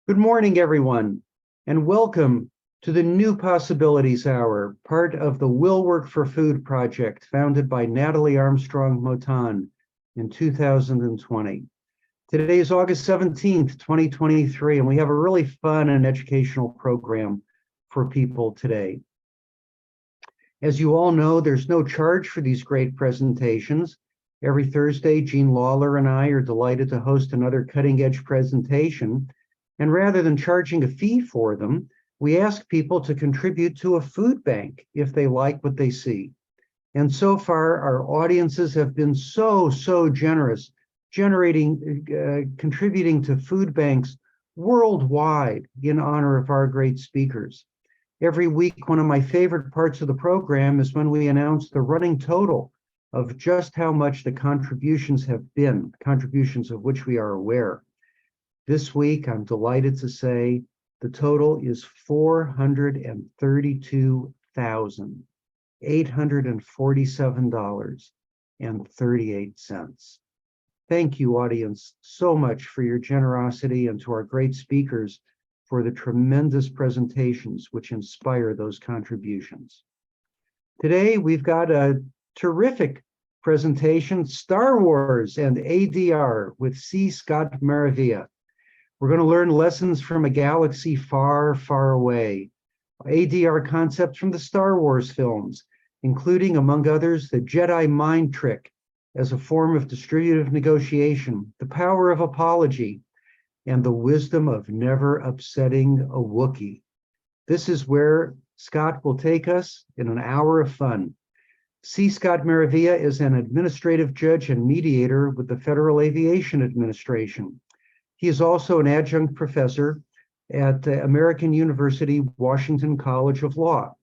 Good morning, everyone, and welcome to the New Possibilities Hour, part of the Will Work for Food project founded by Natalie Armstrong-Motin in 2020. Today is August 17th, 2023, and we have a really fun and educational program for people today. As you all know, there's no charge for these great presentations. Every Thursday, Jean Lawler and I are delighted to host another cutting-edge presentation. And rather than charging a fee for them, we ask people to contribute to a food bank if they like what they see. And so far, our audiences have been so generous, contributing to food banks worldwide in honor of our great speakers. Every week, one of my favorite parts of the program is when we announce the running total of just how much the contributions have been, contributions of which we are aware. This week, I'm delighted to say the total is $432,847.38. Thank you, audience, so much for your generosity and to our great speakers for the tremendous presentations which inspire those contributions. Today, we've got a terrific presentation, Star Wars and ADR with C. Scott Maravilla. We're going to learn lessons from a galaxy far, far away. ADR concepts from the Star Wars films, including, among others, the Jedi mind trick as a form of distributive negotiation, the power of apology, and the wisdom of never upsetting a Wookie. This is where Scott will take us in an hour of fun. C. Scott Maravilla is an administrative judge and mediator with the Federal Aviation Administration. He is also an adjunct professor at American University Washington College of Law.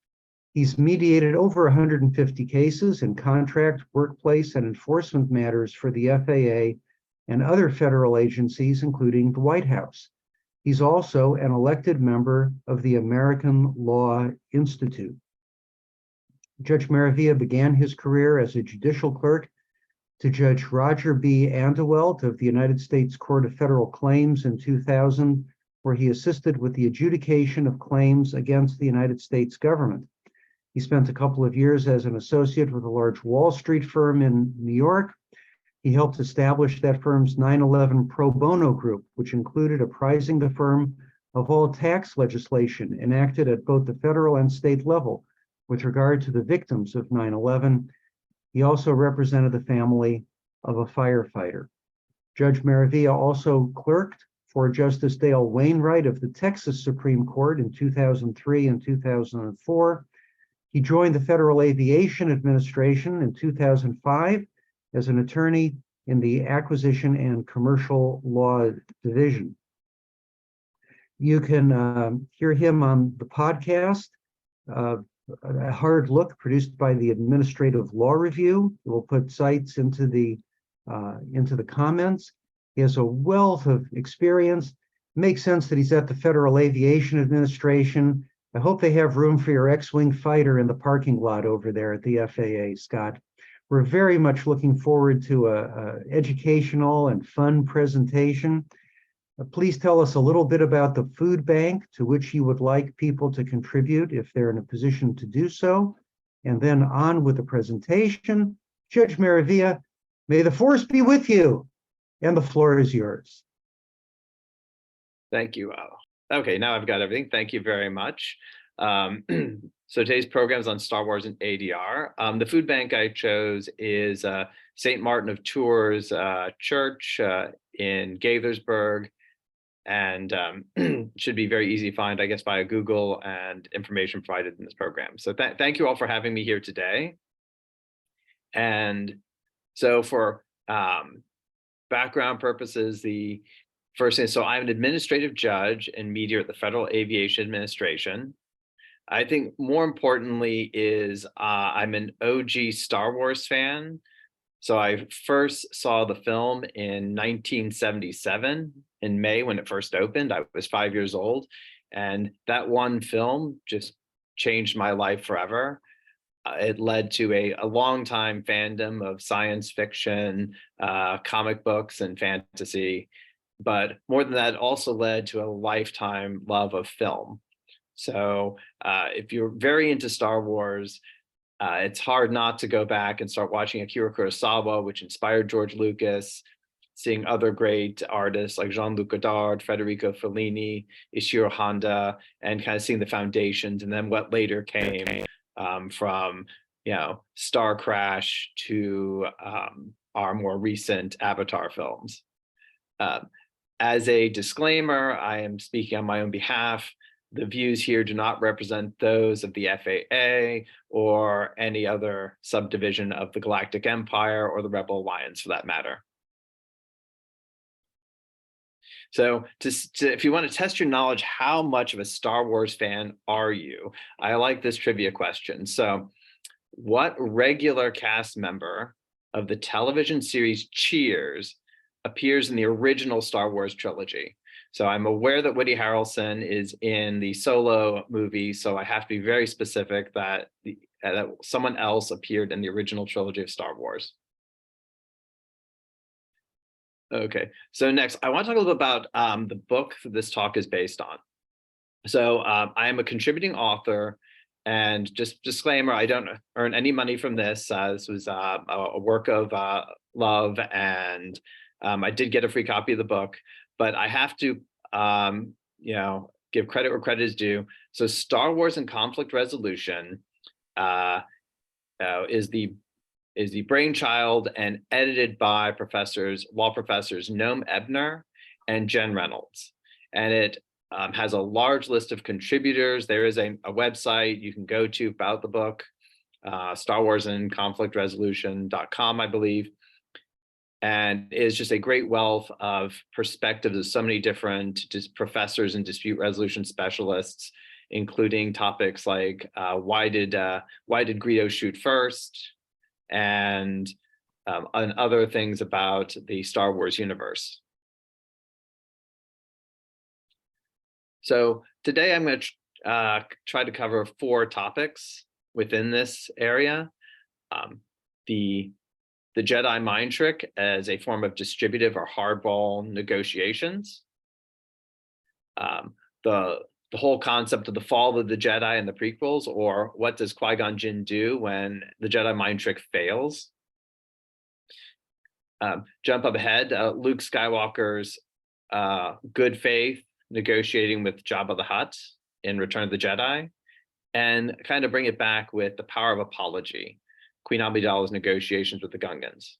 He's mediated over 150 cases in contract, workplace, and enforcement matters for the FAA and other federal agencies, including the White House. He's also an elected member of the American Law Institute. Judge Maravilla began his career as a judicial clerk to Judge Roger B. Andewelt of the United States Court of Federal Claims in 2000, where he assisted with the adjudication of claims against the United States government. He spent a couple of years as an associate with a large Wall Street firm in New York. He helped establish that firm's 9/11 pro bono group, which included apprising the firm of all tax legislation enacted at both the federal and state level with regard to the victims of 9/11. He also represented the family of a firefighter. Judge Maravilla also clerked for Justice Dale Wainwright of the Texas Supreme Court in 2003 and 2004. He joined the Federal Aviation Administration in 2005 as an attorney in the Acquisition and Commercial Law Division. You can hear him on the podcast, A Hard Look, produced by the Administrative Law Review. We'll put sites into the comments. He has a wealth of experience. Makes sense that he's at the Federal Aviation Administration. I hope they have room for your X-Wing fighter in the parking lot over there at the FAA, Scott. We're very much looking forward to an educational and fun presentation. Please tell us a little bit about the food bank to which you would like people to contribute if they're in a position to do so. And then on with the presentation. Judge Maravilla, may the force be with you. And the floor is yours. Thank you. Okay, now I've got everything. Thank you very much. So today's program is on Star Wars and ADR. The food bank I chose is St. Martin of Tours Church in Gaithersburg, and should be very easy to find, I guess, via Google and information provided in this program. So thank you all for having me here today. And so for background purposes, the first thing, so I'm an administrative judge and mediator at the Federal Aviation Administration. I think more importantly is I'm an OG Star Wars fan. So I first saw the film in 1977 in May when it first opened. I was 5 years old, and that one film just changed my life forever. It led to a long-time fandom of science fiction, comic books, and fantasy. But more than that, it also led to a lifetime love of film. So if you're very into Star Wars, it's hard not to go back and start watching Akira Kurosawa, which inspired George Lucas, seeing other great artists like Jean-Luc Godard, Federico Fellini, Ishiro Honda, and kind of seeing the foundations, and then what later came from, Star Crash to our more recent Avatar films. As a disclaimer, I am speaking on my own behalf. The views here do not represent those of the FAA or any other subdivision of the Galactic Empire or the Rebel Alliance, for that matter. So if you want to test your knowledge, how much of a Star Wars fan are you? I like this trivia question. So what regular cast member of the television series Cheers appears in the original Star Wars trilogy? So I'm aware that Woody Harrelson is in the Solo movie, so I have to be very specific that someone else appeared in the original trilogy of Star Wars. Okay, so next, I want to talk a little bit about the book that this talk is based on. So I am a contributing author, and just disclaimer, I don't earn any money from this. This was a work of love, and I did get a free copy of the book, but I have to, give credit where credit is due. So Star Wars and Conflict Resolution is the brainchild and edited by law professors Noam Ebner and Jen Reynolds. And it has a large list of contributors. There is a website you can go to about the book, Star Wars and Conflict Resolution.com, I believe. And it's just a great wealth of perspectives of so many different professors and dispute resolution specialists, including topics like why did Greedo shoot first, and other things about the Star Wars universe. So today I'm going to try to cover 4 topics within this area. The Jedi mind trick as a form of distributive or hardball negotiations. The whole concept of the fall of the Jedi in the prequels, or what does Qui-Gon Jinn do when the Jedi mind trick fails? Jump up ahead, Luke Skywalker's good faith negotiating with Jabba the Hutt in Return of the Jedi, and kind of bring it back with the power of apology, Queen Amidala's negotiations with the Gungans.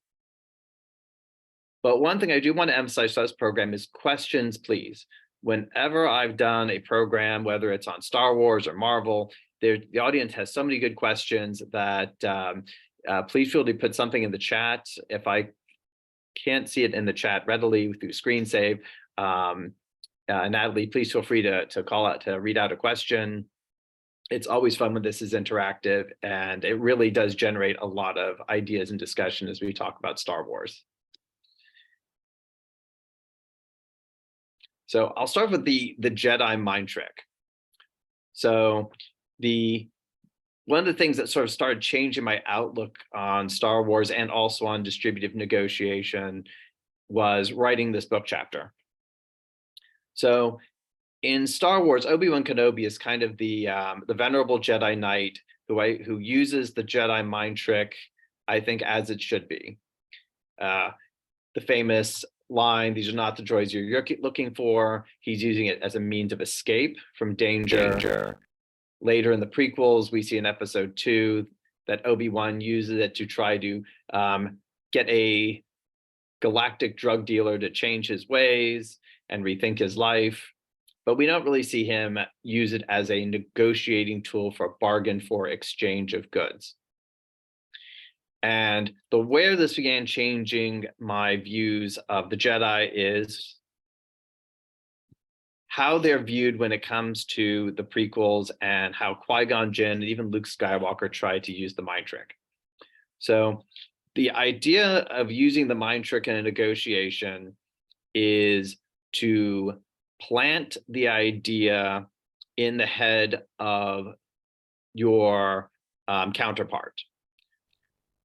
But one thing I do want to emphasize for this program is questions, please. Whenever I've done a program, whether it's on Star Wars or Marvel, the audience has so many good questions that please feel to put something in the chat. If I can't see it in the chat readily through screen save, Natalie, please feel free to call out to read out a question. It's always fun when this is interactive, and it really does generate a lot of ideas and discussion as we talk about Star Wars. So I'll start with the Jedi mind trick. So one of the things that sort of started changing my outlook on Star Wars and also on distributive negotiation was writing this book chapter. So in Star Wars, Obi-Wan Kenobi is kind of the venerable Jedi Knight who uses the Jedi mind trick, I think, as it should be. The famous line, "These are not the droids you're looking for." He's using it as a means of escape from danger. Later in the prequels, we see in episode 2 that Obi-Wan uses it to try to get a galactic drug dealer to change his ways and rethink his life. But we don't really see him use it as a negotiating tool for a bargain for exchange of goods. And where this began changing my views of the Jedi is how they're viewed when it comes to the prequels, and how Qui-Gon Jinn and even Luke Skywalker tried to use the mind trick. So the idea of using the mind trick in a negotiation is to plant the idea in the head of your counterpart.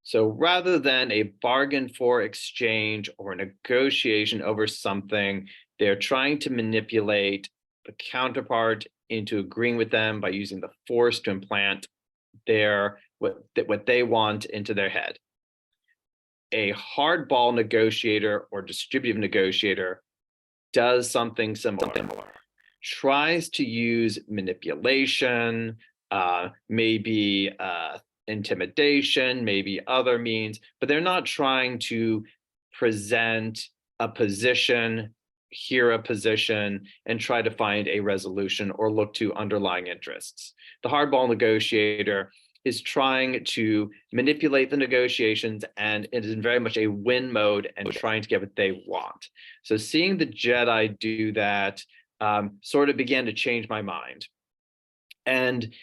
So rather than a bargain for exchange or a negotiation over something, they're trying to manipulate the counterpart into agreeing with them by using the Force to implant what they want into their head. A hardball negotiator or distributive negotiator does something similar. Tries to use manipulation, maybe intimidation, maybe other means, but they're not trying to present a position, hear a position, and try to find a resolution or look to underlying interests. The hardball negotiator is trying to manipulate the negotiations, and it is in very much a win mode and trying to get what they want. So seeing the Jedi do that sort of began to change my mind. And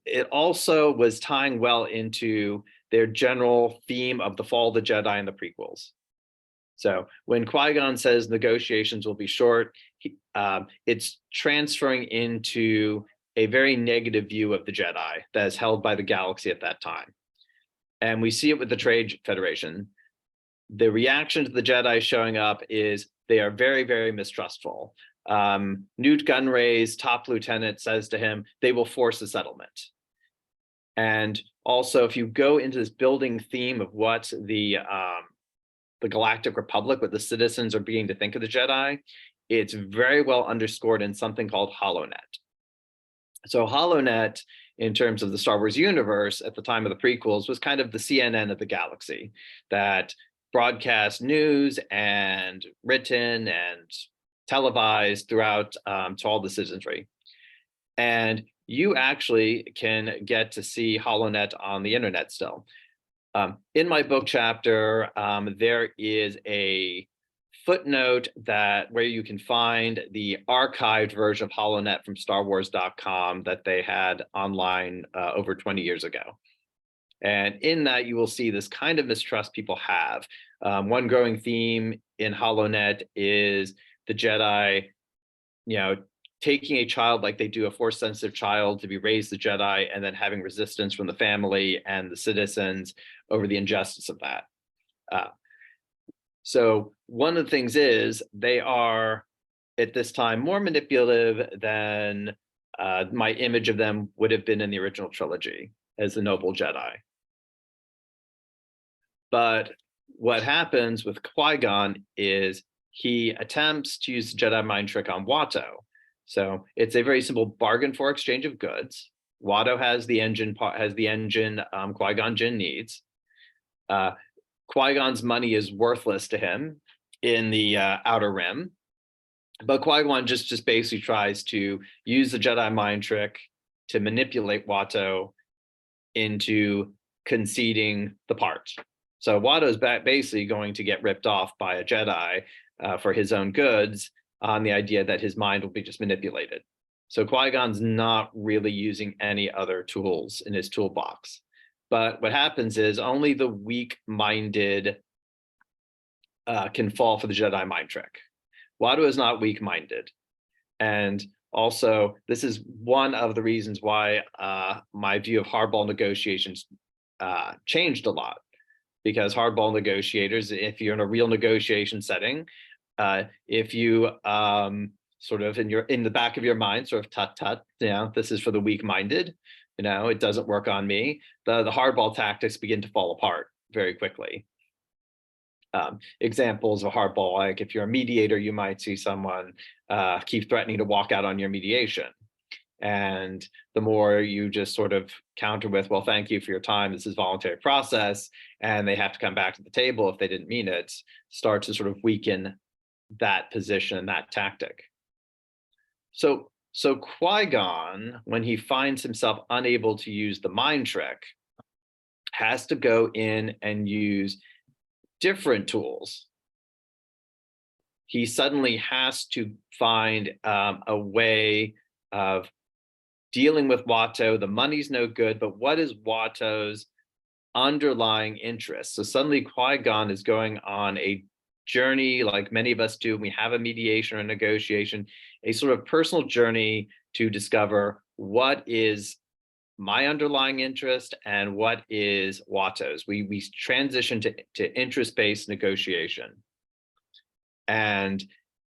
it also was tying well into their general theme of the fall of the Jedi in the prequels. So when Qui-Gon says negotiations will be short, it's transferring into a very negative view of the Jedi that is held by the galaxy at that time. And we see it with the Trade Federation. The reaction to the Jedi showing up is they are very, very mistrustful. Newt Gunray's top lieutenant says to him, they will force a settlement. And also, if you go into this building theme of what the Galactic Republic, what the citizens are beginning to think of the Jedi, it's very well underscored in something called HoloNet. So HoloNet, in terms of the Star Wars universe at the time of the prequels, was kind of the CNN of the galaxy that broadcast news and written and televised throughout to all the citizenry. And you actually can get to see HoloNet on the internet still. In my book chapter, there is a footnote where you can find the archived version of HoloNet from StarWars.com that they had online over 20 years ago. And in that, you will see this kind of mistrust people have. One growing theme in HoloNet is the Jedi, taking a child like they do a Force-sensitive child to be raised the Jedi, and then having resistance from the family and the citizens over the injustice of that. So one of the things is they are, at this time, more manipulative than my image of them would have been in the original trilogy as the noble Jedi. But what happens with Qui-Gon is he attempts to use the Jedi mind trick on Watto. So it's a very simple bargain for exchange of goods. Watto has the engine Qui-Gon Jinn needs. Qui-Gon's money is worthless to him in the Outer Rim, but Qui-Gon just basically tries to use the Jedi mind trick to manipulate Watto into conceding the part. So Watto's basically going to get ripped off by a Jedi for his own goods on the idea that his mind will be just manipulated. So Qui-Gon's not really using any other tools in his toolbox. But what happens is only the weak-minded can fall for the Jedi mind trick. Watto is not weak-minded. And also, this is one of the reasons why my view of hardball negotiations changed a lot. Because hardball negotiators, if you're in a real negotiation setting, if you sort of in the back of your mind, sort of tut, this is for the weak-minded, it doesn't work on me, the hardball tactics begin to fall apart very quickly. Examples of hardball, like if you're a mediator, you might see someone keep threatening to walk out on your mediation. And the more you just sort of counter with, well, thank you for your time, this is voluntary process, and they have to come back to the table if they didn't mean it, start to sort of weaken that position, that tactic. So Qui-Gon, when he finds himself unable to use the mind trick, has to go in and use different tools. He suddenly has to find a way of dealing with Watto. The money's no good, but what is Watto's underlying interest? So suddenly Qui-Gon is going on a journey like many of us do. We have a mediation or a negotiation, a sort of personal journey to discover what is my underlying interest and what is Watto's. We transition to interest-based negotiation. And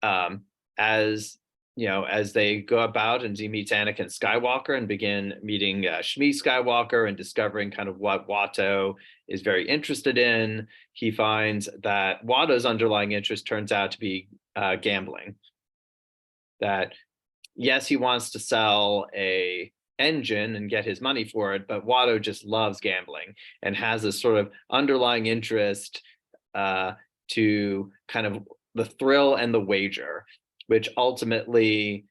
as as they go about and he meets Anakin Skywalker and begin meeting Shmi Skywalker and discovering kind of what Watto is very interested in, he finds that Watto's underlying interest turns out to be gambling. That yes, he wants to sell a engine and get his money for it, but Watto just loves gambling and has this sort of underlying interest to kind of the thrill and the wager, which ultimately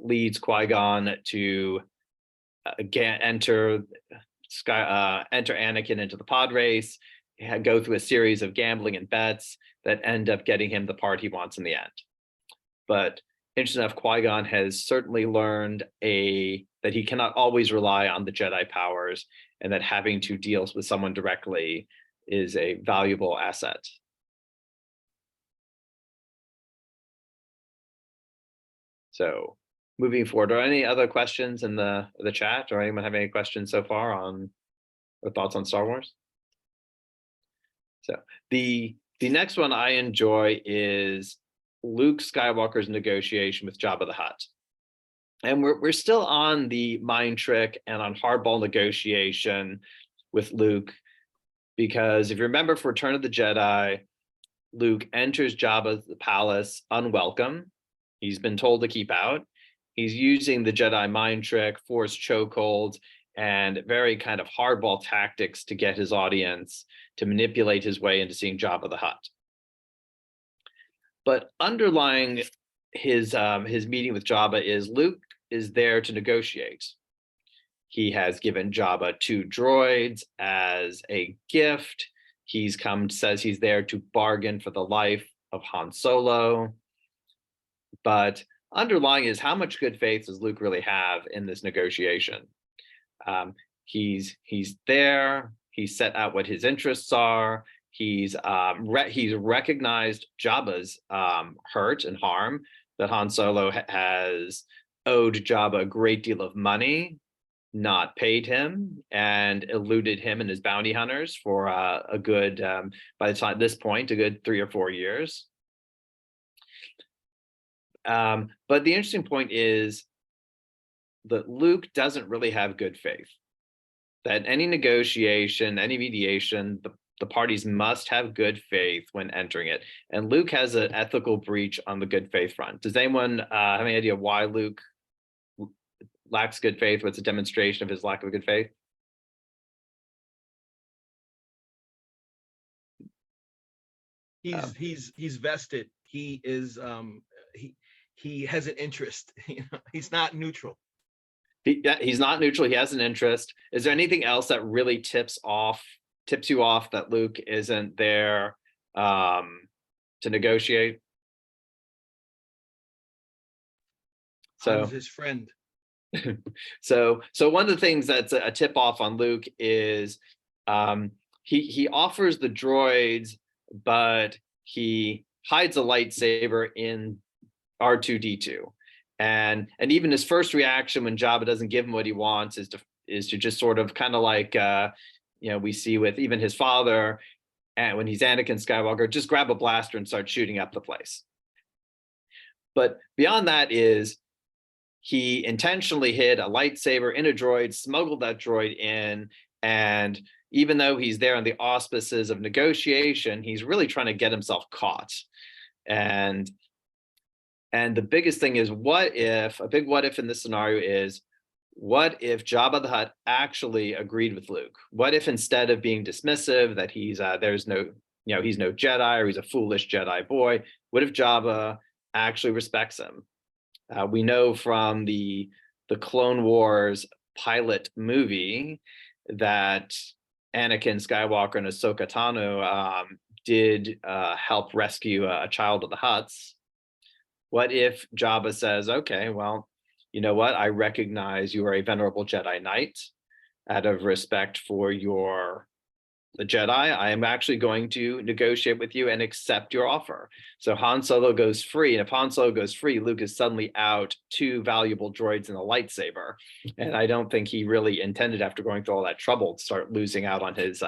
leads Qui-Gon to enter Anakin into the pod race, go through a series of gambling and bets that end up getting him the part he wants in the end. But interesting enough, Qui-Gon has certainly learned that he cannot always rely on the Jedi powers, and that having to deal with someone directly is a valuable asset. So moving forward, are any other questions in the chat, or anyone have any questions so far on or thoughts on Star Wars? So the next one I enjoy is Luke Skywalker's negotiation with Jabba the Hutt. And we're still on the mind trick and on hardball negotiation with Luke, because if you remember for Return of the Jedi, Luke enters Jabba's palace unwelcome. He's been told to keep out. He's using the Jedi mind trick, force chokeholds, and very kind of hardball tactics to get his audience to manipulate his way into seeing Jabba the Hutt. But underlying his meeting with Jabba is Luke is there to negotiate. He has given Jabba 2 droids as a gift. He's says he's there to bargain for the life of Han Solo. But underlying is how much good faith does Luke really have in this negotiation? He's there. He's set out what his interests are. He's recognized Jabba's hurt and harm, that Han Solo has owed Jabba a great deal of money, not paid him, and eluded him and his bounty hunters for a good, by the time this point, a good 3 or 4 years. But the interesting point is that Luke doesn't really have good faith. That any negotiation, any mediation, the parties must have good faith when entering it. And Luke has an ethical breach on the good faith front. Does anyone have any idea why Luke lacks good faith? What's a demonstration of his lack of good faith? He's vested. He is he has an interest. He's not neutral. He's not neutral. He has an interest. Is there anything else that really tips you off that Luke isn't there to negotiate? So his friend. So one of the things that's a tip off on Luke is he offers the droids, but he hides a lightsaber in R2-D2. And even his first reaction when Jabba doesn't give him what he wants is to just sort of kind of like we see with even his father, and when he's Anakin Skywalker, just grab a blaster and start shooting up the place. But beyond that is he intentionally hid a lightsaber in a droid, smuggled that droid in, and even though he's there on the auspices of negotiation, he's really trying to get himself caught. And the biggest thing is, a big what if in this scenario is, what if Jabba the Hutt actually agreed with Luke? What if instead of being dismissive that he's no Jedi, or he's a foolish Jedi boy, what if Jabba actually respects him? We know from the Clone Wars pilot movie that Anakin Skywalker and Ahsoka Tano did help rescue a child of the Hutts. What if Jabba says, okay, well, you know what? I recognize you are a venerable Jedi Knight. Out of respect for the Jedi, I am actually going to negotiate with you and accept your offer. So Han Solo goes free. And if Han Solo goes free, Luke is suddenly out 2 valuable droids and a lightsaber. And I don't think he really intended, after going through all that trouble, to start losing out on his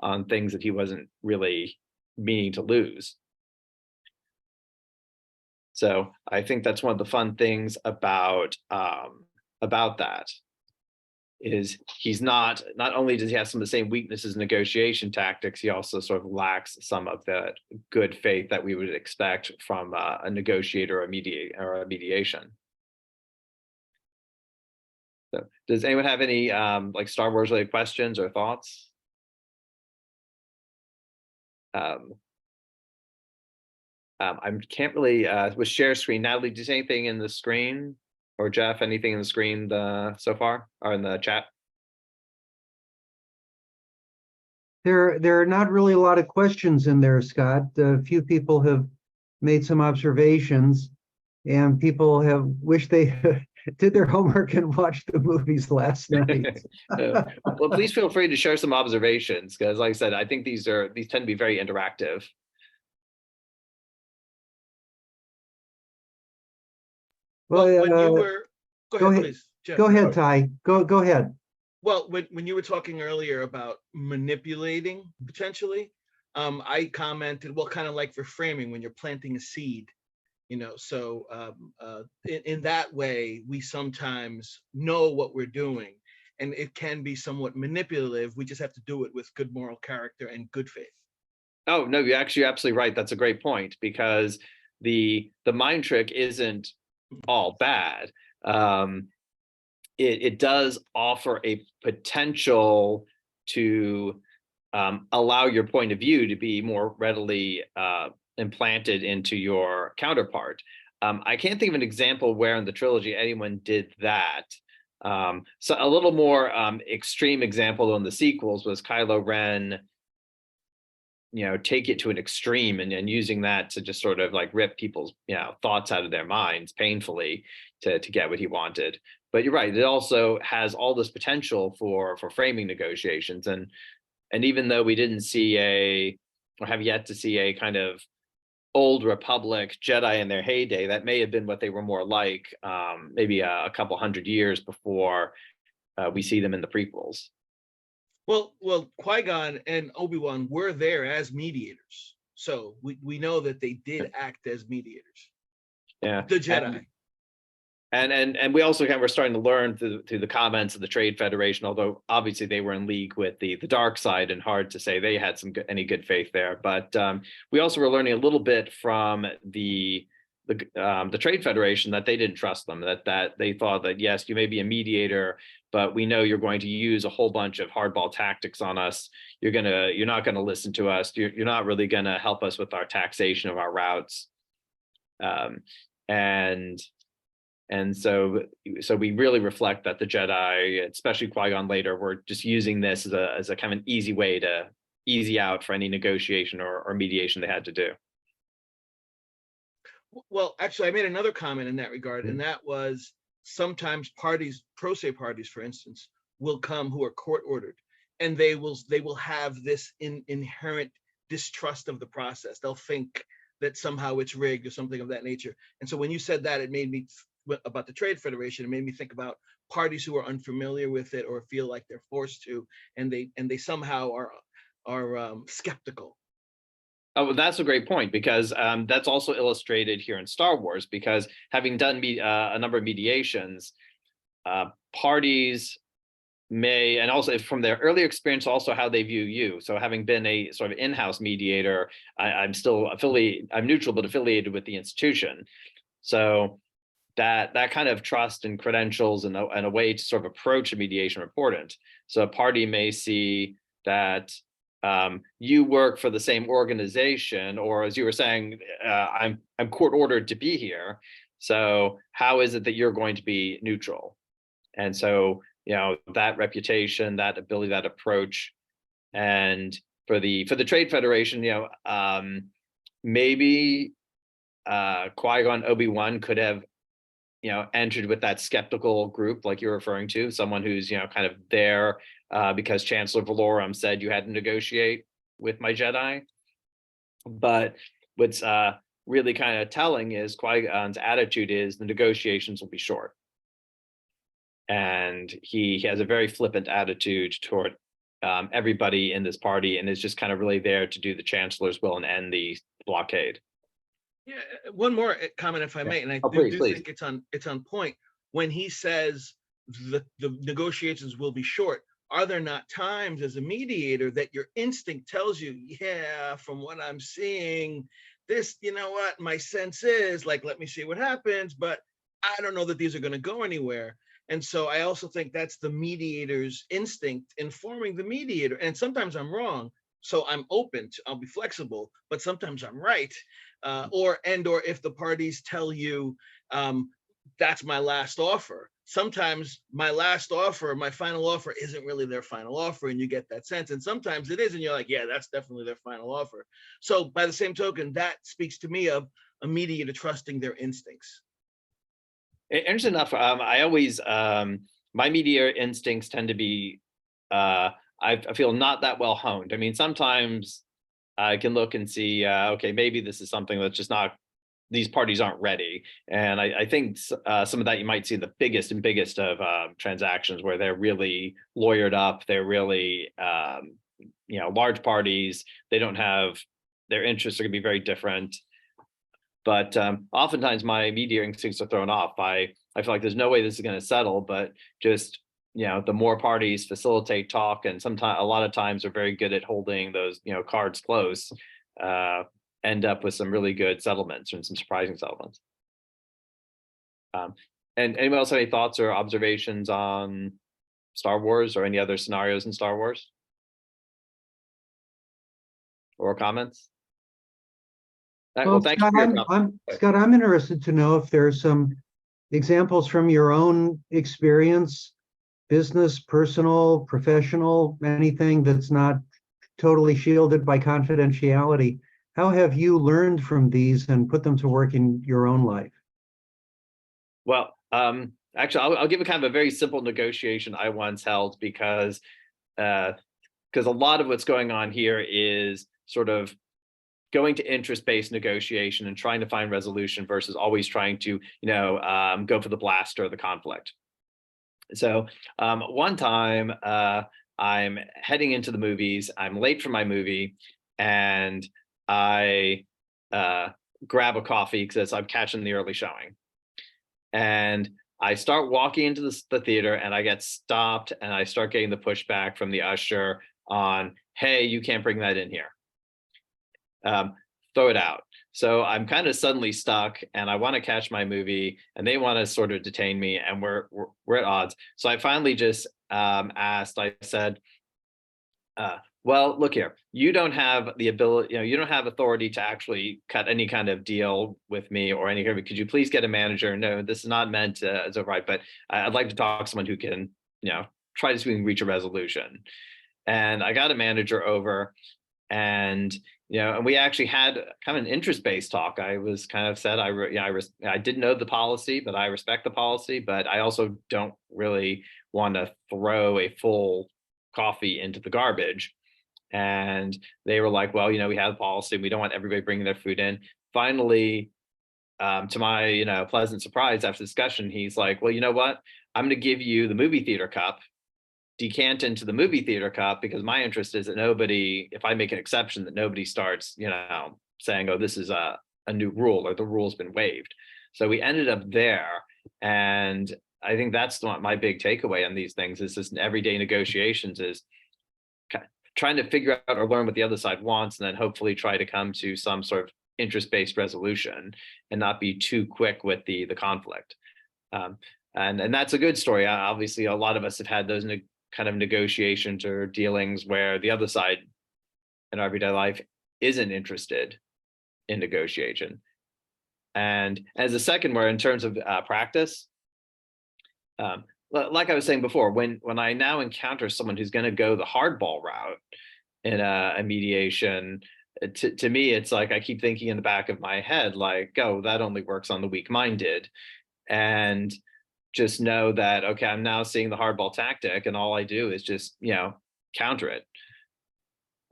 on things that he wasn't really meaning to lose. So I think that's one of the fun things about that is he's not only does he have some of the same weaknesses in negotiation tactics, he also sort of lacks some of the good faith that we would expect from a negotiator or a mediation. So does anyone have any like Star Wars related questions or thoughts? I can't really with share screen. Natalie, do you see anything in the screen? Or Jeff, anything in the screen so far or in the chat? There are not really a lot of questions in there, Scott. A few people have made some observations, and people have wished they did their homework and watched the movies last night. Well, please feel free to share some observations, because like I said, I think these tend to be very interactive. Well, when you were, go ahead, please, Jeff. Go ahead, Ty. Go ahead. Well, when you were talking earlier about manipulating potentially, I commented, well, kind of like for framing when you're planting a seed, you know, so in that way, we sometimes know what we're doing, and it can be somewhat manipulative. We just have to do it with good moral character and good faith. Oh, no, you're absolutely right. That's a great point, because the mind trick isn't all bad. It does offer a potential to allow your point of view to be more readily implanted into your counterpart. I can't think of an example where in the trilogy anyone did that. So a little more extreme example in the sequels was Kylo Ren, take it to an extreme and using that to just sort of like rip people's, thoughts out of their minds painfully to get what he wanted. But you're right, it also has all this potential for framing negotiations. And even though we didn't see or have yet to see a kind of old Republic Jedi in their heyday, that may have been what they were more like, maybe a couple hundred years before we see them in the prequels. Well, Qui-Gon and Obi-Wan were there as mediators, so we know that they did act as mediators. Yeah, the Jedi. And we also we're starting to learn through the comments of the Trade Federation, although obviously they were in league with the dark side, and hard to say they had any good faith there. But we also were learning a little bit from the Trade Federation that they didn't trust them, that they thought that, yes, you may be a mediator, but we know you're going to use a whole bunch of hardball tactics on us. You're not gonna listen to us. You're not really gonna help us with our taxation of our routes. And so we really reflect that the Jedi, especially Qui-Gon later, were just using this as a kind of an easy way to easy out for any negotiation or mediation they had to do. Well, actually, I made another comment in that regard, and that was sometimes parties, pro se parties, for instance, will come who are court ordered, and they will have this inherent distrust of the process. They'll think that somehow it's rigged or something of that nature. And so when you said that, it made me about the Trade Federation, it made me think about parties who are unfamiliar with it or feel like they're forced to, and they somehow are skeptical. Oh, well, that's a great point, because that's also illustrated here in Star Wars, because having done a number of mediations, parties may, and also from their earlier experience, also how they view you. So having been a sort of in-house mediator, I'm still I'm neutral, but affiliated with the institution. So that kind of trust and credentials and a way to sort of approach a mediation are important. So a party may see that you work for the same organization, or as you were saying, I'm court ordered to be here. So how is it that you're going to be neutral? And so, that reputation, that ability, that approach, and for the Trade Federation, maybe Qui-Gon, Obi-Wan could have, entered with that skeptical group, like you're referring to, someone who's, kind of there because Chancellor Valorum said you had to negotiate with my Jedi. But what's really kind of telling is Qui-Gon's attitude is the negotiations will be short. And he has a very flippant attitude toward everybody in this party, and is just kind of really there to do the Chancellor's will and end the blockade. Yeah, one more comment, if I may, and I Oh, do, please, please. think it's on point. When he says the negotiations will be short, are there not times as a mediator that your instinct tells you, yeah, from what I'm seeing, this, you know what, my sense is like, let me see what happens, but I don't know that these are going to go anywhere. And so I also think that's the mediator's instinct informing the mediator. And sometimes I'm wrong, so I'm open to, I'll be flexible, but sometimes I'm right. Or if the parties tell you, that's my last offer. Sometimes my last offer, my final offer isn't really their final offer, and you get that sense. And sometimes it is, and you're like, yeah, that's definitely their final offer. So by the same token, that speaks to me of a mediator trusting their instincts. Interesting enough, I always my media instincts tend to be I feel not that well honed. I mean, sometimes I can look and see, okay, maybe this is something that's just not, these parties aren't ready. And I think some of that you might see the biggest of transactions where they're really lawyered up. They're really, large parties. They don't have, their interests are going to be very different. But oftentimes my media instincts are thrown off. I feel like there's no way this is going to settle, but just, the more parties facilitate talk, and sometimes a lot of times are very good at holding those, cards close, end up with some really good settlements and some surprising settlements. And anyone else have any thoughts or observations on Star Wars or any other scenarios in Star Wars? Or comments? All right, well, thank you Scott, for your comments. Scott, I'm interested to know if there's some examples from your own experience, business, personal, professional, anything that's not totally shielded by confidentiality. How have you learned from these and put them to work in your own life? Well, actually, I'll give a kind of a very simple negotiation I once held, because a lot of what's going on here is sort of going to interest-based negotiation and trying to find resolution versus always trying to, go for the blast or the conflict. So one time I'm heading into the movies, I'm late for my movie, and I grab a coffee because I'm catching the early showing. And I start walking into the theater, and I get stopped, and I start getting the pushback from the usher on, hey, you can't bring that in here. Throw it out. So I'm kind of suddenly stuck, and I want to catch my movie, and they want to sort of detain me, and we're at odds. So I finally just asked. I said, well, look here, you don't have the ability, you don't have authority to actually cut any kind of deal with me or any. Could you please get a manager? No, this is not meant as override, but I'd like to talk to someone who can, try to reach a resolution. And I got a manager over, and and we actually had kind of an interest-based talk. I was kind of said, I didn't know the policy, but I respect the policy, but I also don't really want to throw a full coffee into the garbage. And they were like, well, we have a policy. We don't want everybody bringing their food in. Finally, to my, pleasant surprise after discussion, he's like, well, you know what? I'm going to give you the movie theater cup. Decant into the movie theater cup, because my interest is that nobody, if I make an exception, that nobody starts, saying, oh, this is a new rule, or the rule's been waived. So we ended up there. And I think that's my big takeaway on these things, is just everyday negotiations, is trying to figure out or learn what the other side wants, and then hopefully try to come to some sort of interest-based resolution and not be too quick with the conflict. And that's a good story. Obviously, a lot of us have had those kind of negotiations or dealings where the other side in our everyday life isn't interested in negotiation. And as a second, where in terms of practice, like I was saying before, when I now encounter someone who's going to go the hardball route in a mediation, to me, it's like I keep thinking in the back of my head, like, oh, that only works on the weak-minded. And just know that, okay, I'm now seeing the hardball tactic, and all I do is just, counter it.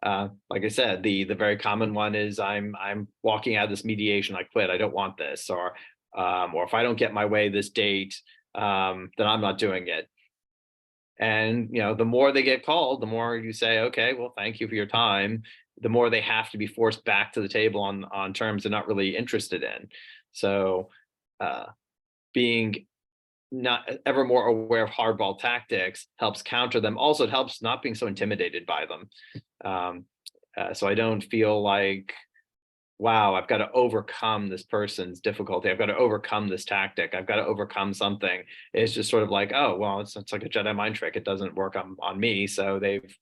Like I said, the very common one is I'm walking out of this mediation, I quit, I don't want this, or if I don't get my way this date, then I'm not doing it. And the more they get called, the more you say, okay, well, thank you for your time. the more they have to be forced back to the table on terms they're not really interested in. So being not ever more aware of hardball tactics helps counter them. Also, it helps not being so intimidated by them. So I don't feel like, wow, I've got to overcome this person's difficulty. I've got to overcome this tactic. I've got to overcome something. It's just sort of like, oh, well, it's like a Jedi mind trick. It doesn't work on me. So they've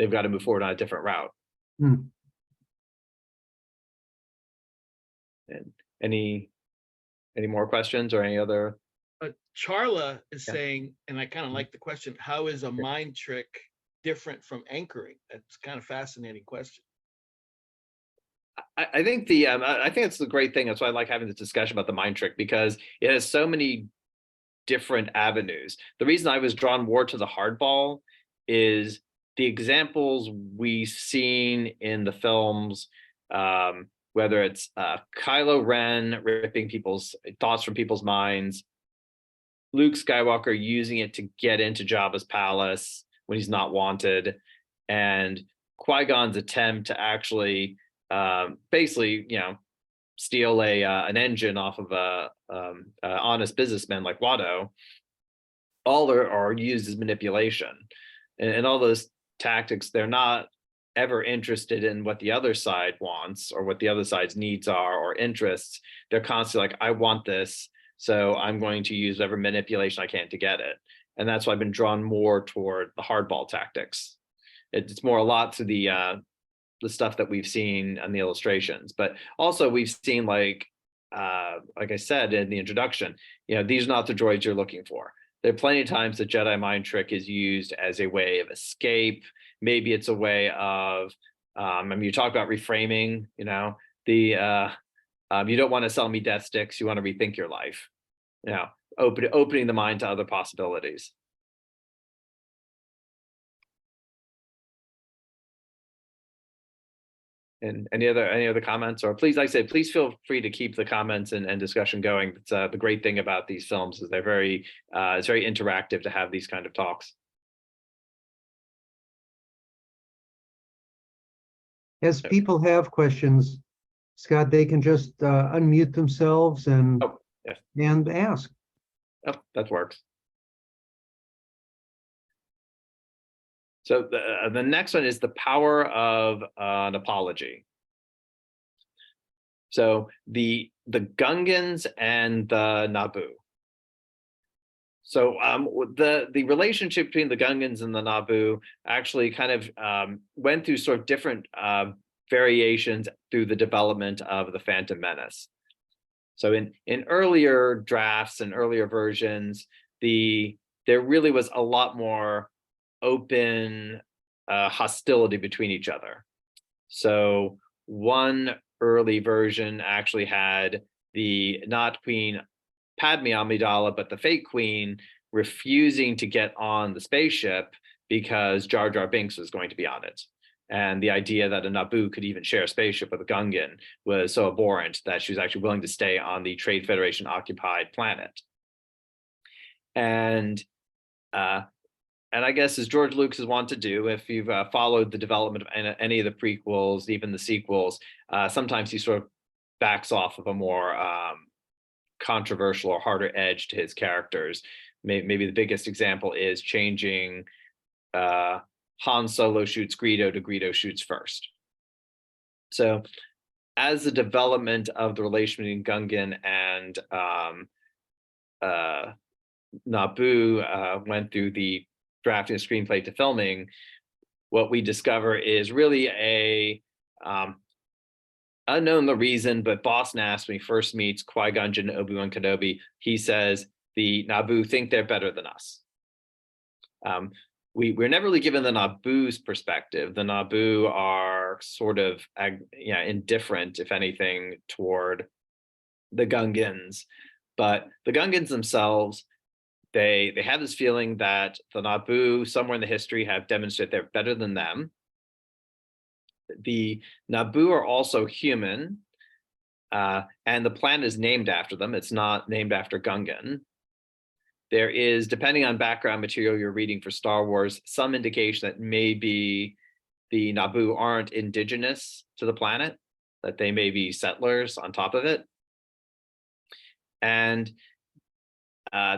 got to move forward on a different route. Hmm. And any more questions or any other? Charla is Yeah. saying, and I kind of like the question, how is a mind trick different from anchoring? That's kind of fascinating question. I think I think it's the great thing. That's why I like having this discussion about the mind trick, because it has so many different avenues. The reason I was drawn more to the hardball is the examples we've seen in the films, whether it's Kylo Ren ripping people's thoughts from people's minds, Luke Skywalker using it to get into Jabba's palace when he's not wanted, and Qui-Gon's attempt to actually basically, steal an engine off of a honest businessman like Watto. All are used as manipulation, and all those tactics, they're not ever interested in what the other side wants or what the other side's needs are or interests. They're constantly like, I want this, so I'm going to use whatever manipulation I can to get it. And that's why I've been drawn more toward the hardball tactics. It's more a lot to the stuff that we've seen on the illustrations, but also we've seen, like I said in the introduction, these are not the droids you're looking for. There are plenty of times the Jedi mind trick is used as a way of escape. Maybe it's a way of, you talk about reframing, you don't want to sell me death sticks, you want to rethink your life. Opening the mind to other possibilities. And any other comments? Or please, like I said, please feel free to keep the comments and discussion going. It's the great thing about these films is it's very interactive to have these kind of talks. As people have questions, Scott, they can just unmute themselves and Yes. and ask. Oh, that works. So the next one is the power of an apology. So the Gungans and the Naboo. So the relationship between the Gungans and the Naboo actually kind of went through sort of different variations through the development of the Phantom Menace. So in earlier drafts and earlier versions, there really was a lot more open hostility between each other. So one early version actually had not Queen Padme Amidala, but the fake queen refusing to get on the spaceship because Jar Jar Binks was going to be on it. And the idea that a Naboo could even share a spaceship with a Gungan was so abhorrent that she was actually willing to stay on the Trade Federation occupied planet. And I guess, as George Lucas is wont to do, if you've followed the development of any of the prequels, even the sequels, sometimes he sort of backs off of a more controversial or harder edge to his characters. Maybe the biggest example is changing Han Solo shoots Greedo to Greedo shoots first. So as the development of the relation between Gungan and Naboo went through the drafting a screenplay to filming, what we discover is really a unknown the reason, but Boss Nass, when he first meets Qui-Gon Jinn and Obi-Wan Kenobi, he says the Naboo think they're better than us. We're never really given the Naboo's perspective. The Naboo are sort of indifferent, if anything, toward the Gungans, but the Gungans themselves, they have this feeling that the Naboo, somewhere in the history, have demonstrated they're better than them. The Naboo are also human, and the planet is named after them. It's not named after Gungan. There is, depending on background material you're reading for Star Wars, some indication that maybe the Naboo aren't indigenous to the planet, that they may be settlers on top of it. And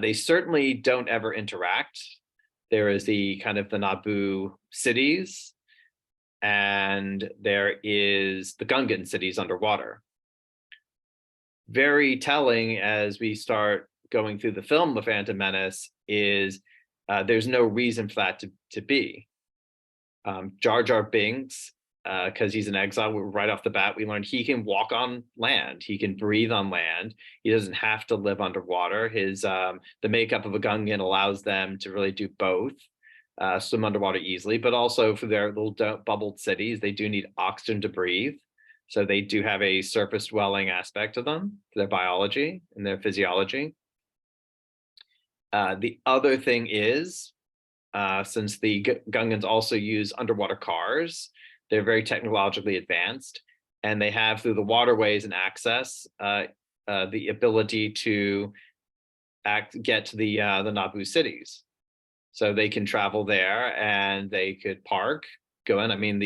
they certainly don't ever interact. There is the kind of the Naboo cities, and there is the Gungan cities underwater. Very telling as we start going through the film The Phantom Menace is there's no reason for that to be. Jar Jar Binks, because he's an exile, right off the bat, we learned he can walk on land. He can breathe on land. He doesn't have to live underwater. The makeup of a Gungan allows them to really do both, swim underwater easily, but also for their little bubbled cities, they do need oxygen to breathe. So they do have a surface dwelling aspect to them, to their biology and their physiology. The other thing is, since the Gungans also use underwater cars, they're very technologically advanced, and they have, through the waterways and access, the ability to get to the Naboo cities. So they can travel there, and they could park, go in. I mean,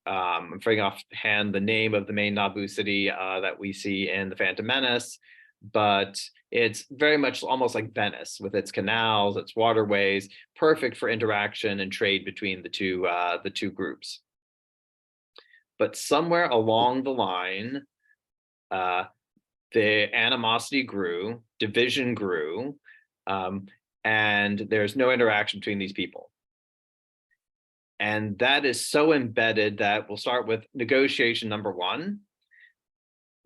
I'm forgetting offhand the name of the main Naboo city that we see in The Phantom Menace, but it's very much almost like Venice with its canals, its waterways, perfect for interaction and trade between the two groups. But somewhere along the line, the animosity grew, division grew, and there's no interaction between these people. And that is so embedded that we'll start with negotiation number 1.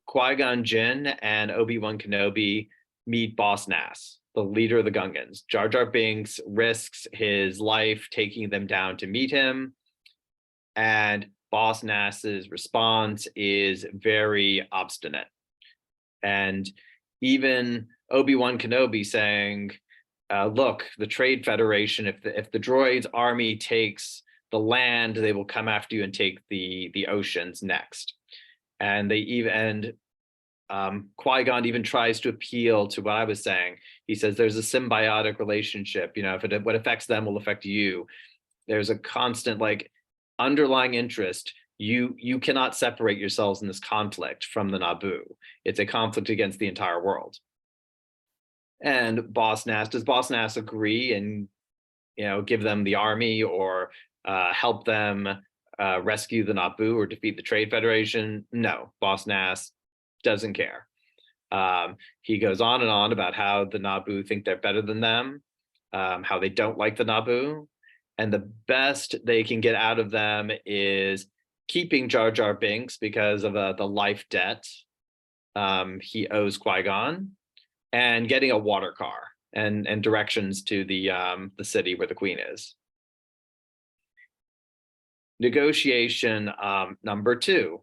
Qui-Gon Jinn and Obi-Wan Kenobi meet Boss Nass, the leader of the Gungans. Jar Jar Binks risks his life taking them down to meet him. And Boss Nass's response is very obstinate. And even Obi-Wan Kenobi saying, look, the Trade Federation, if the droids' army takes the land, they will come after you and take the oceans next. And Qui-Gon even tries to appeal to what I was saying. He says there's a symbiotic relationship. You know, what affects them will affect you. There's a constant underlying interest. You cannot separate yourselves in this conflict from the Naboo. It's a conflict against the entire world. And does Boss Nass agree and give them the army or help them rescue the Naboo or defeat the Trade Federation? No, Boss Nass doesn't care. He goes on and on about how the Naboo think they're better than them, how they don't like the Naboo, and the best they can get out of them is keeping Jar Jar Binks because of the life debt he owes Qui-Gon, and getting a water car and directions to the city where the Queen is. Negotiation number 2.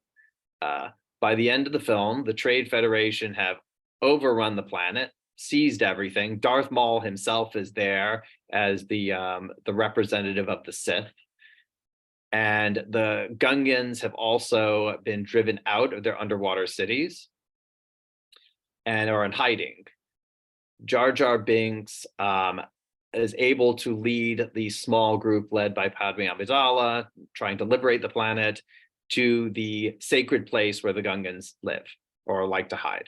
By the end of the film, the Trade Federation have overrun the planet, seized everything. Darth Maul himself is there as the representative of the Sith. And the Gungans have also been driven out of their underwater cities and are in hiding. Jar Jar Binks is able to lead the small group led by Padme Amidala, trying to liberate the planet, to the sacred place where the Gungans live or like to hide.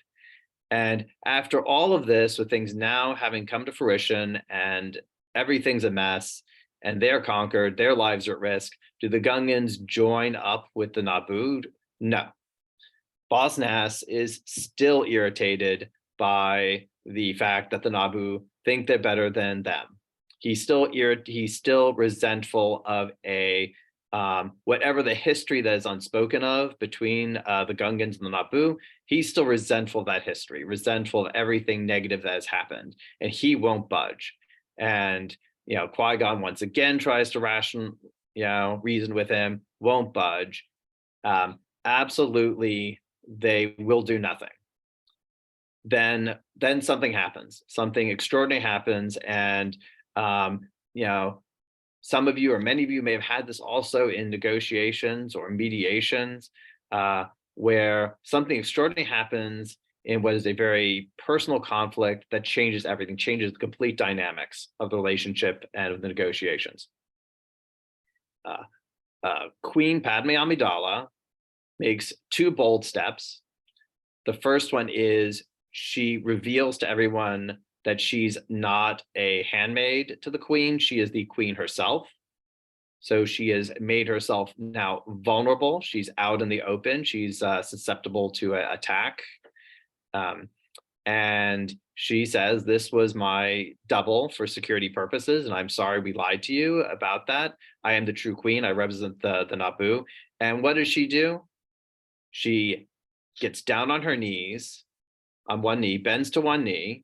And after all of this, with things now having come to fruition and everything's a mess and they're conquered, their lives are at risk, do the Gungans join up with the Naboo? No. Boss Nass is still irritated by the fact that the Naboo think they're better than them. He's still resentful of whatever the history that is unspoken of between the Gungans and the Naboo. He's still resentful of that history, resentful of everything negative that has happened, and he won't budge. And Qui-Gon once again tries to reason with him, won't budge. Absolutely, they will do nothing. Then something happens, something extraordinary happens, and some of you or many of you may have had this also in negotiations or mediations, where something extraordinary happens in what is a very personal conflict that changes everything, changes the complete dynamics of the relationship and of the negotiations. Queen Padme Amidala makes two bold steps. The first one is she reveals to everyone that she's not a handmaid to the queen. She is the queen herself. So she has made herself now vulnerable. She's out in the open. She's susceptible to attack. And she says, this was my double for security purposes, and I'm sorry we lied to you about that. I am the true queen. I represent the Naboo. And what does she do? She gets down on her knees, on one knee, bends to one knee,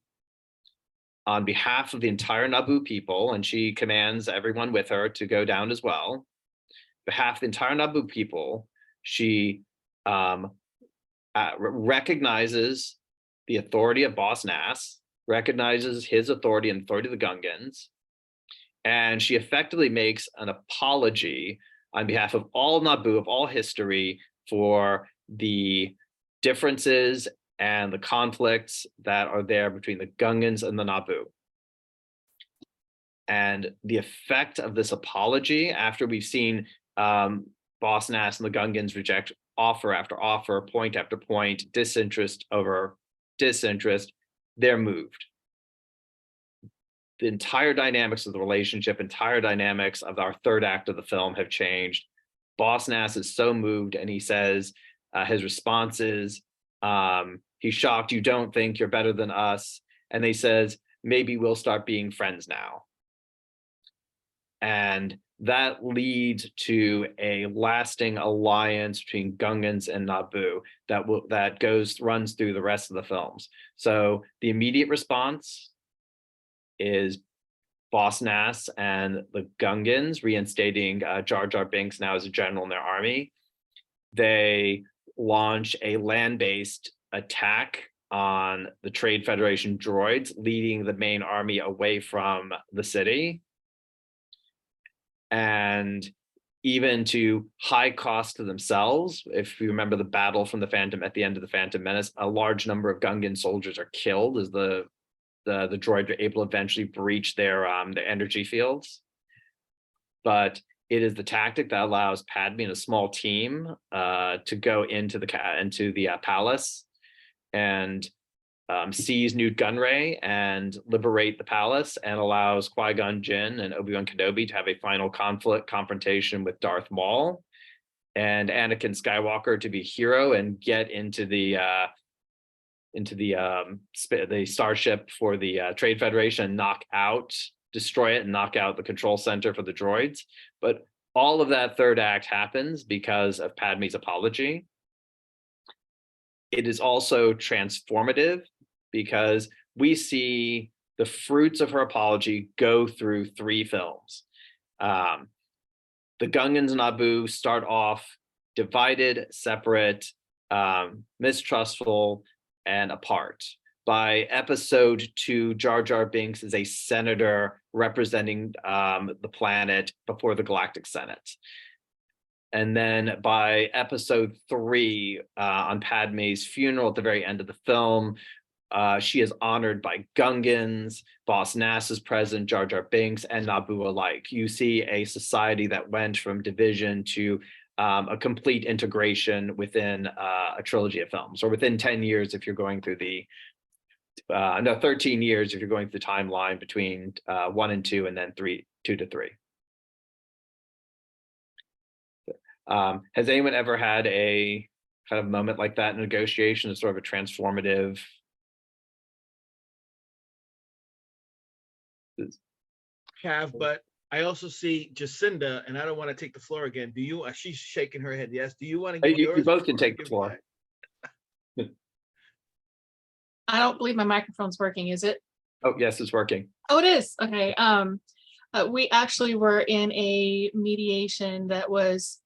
on behalf of the entire Naboo people, and she commands everyone with her to go down as well. On behalf of the entire Naboo people, she recognizes the authority of Boss Nass, recognizes his authority and authority of the Gungans, and she effectively makes an apology on behalf of all Naboo, of all history, for the differences and the conflicts that are there between the Gungans and the Naboo. And the effect of this apology, after we've seen Boss Nass and the Gungans reject offer after offer, point after point, disinterest over disinterest, they're moved. The entire dynamics of the relationship, entire dynamics of our third act of the film have changed. Boss Nass is so moved, and he says, his response is, he's shocked, you don't think you're better than us. And he says, maybe we'll start being friends now. And that leads to a lasting alliance between Gungans and Naboo that runs through the rest of the films. So the immediate response is Boss Nass and the Gungans reinstating Jar Jar Binks now as a general in their army. They launch a land-based attack on the Trade Federation droids, leading the main army away from the city. And even to high cost to themselves, if you remember the battle from the Phantom at the end of the Phantom Menace, a large number of Gungan soldiers are killed as the droids are able to eventually breach their energy fields. But it is the tactic that allows Padme and a small team to go into the palace and seize Newt Gunray and liberate the palace, and allows Qui-Gon Jinn and Obi-Wan Kenobi to have a final confrontation with Darth Maul, and Anakin Skywalker to be a hero and get into the starship for the Trade Federation, destroy it and knock out the control center for the droids. But all of that third act happens because of Padme's apology. It is also transformative because we see the fruits of her apology go through 3 films. The Gungans and Naboo start off divided, separate, mistrustful, and apart. By episode 2, Jar Jar Binks is a senator representing the planet before the Galactic Senate. And then by episode 3, on Padme's funeral at the very end of the film, she is honored by Gungans, Boss Nass is present, Jar Jar Binks, and Naboo alike. You see a society that went from division to a complete integration within a trilogy of films, or within 10 years if you're going through 13 years if you're going through the timeline between 1 and 2, and then 2 to 3. Has anyone ever had a kind of moment like that in negotiation, as sort of a transformative? But I also see Jacinda, and I don't want to take the floor again. Do you? She's shaking her head. Yes. Do you want to give yours? You both can take the floor. I don't believe my microphone's working, is it? Oh, yes, it's working. Oh, it is. Okay. We actually were in a mediation that was,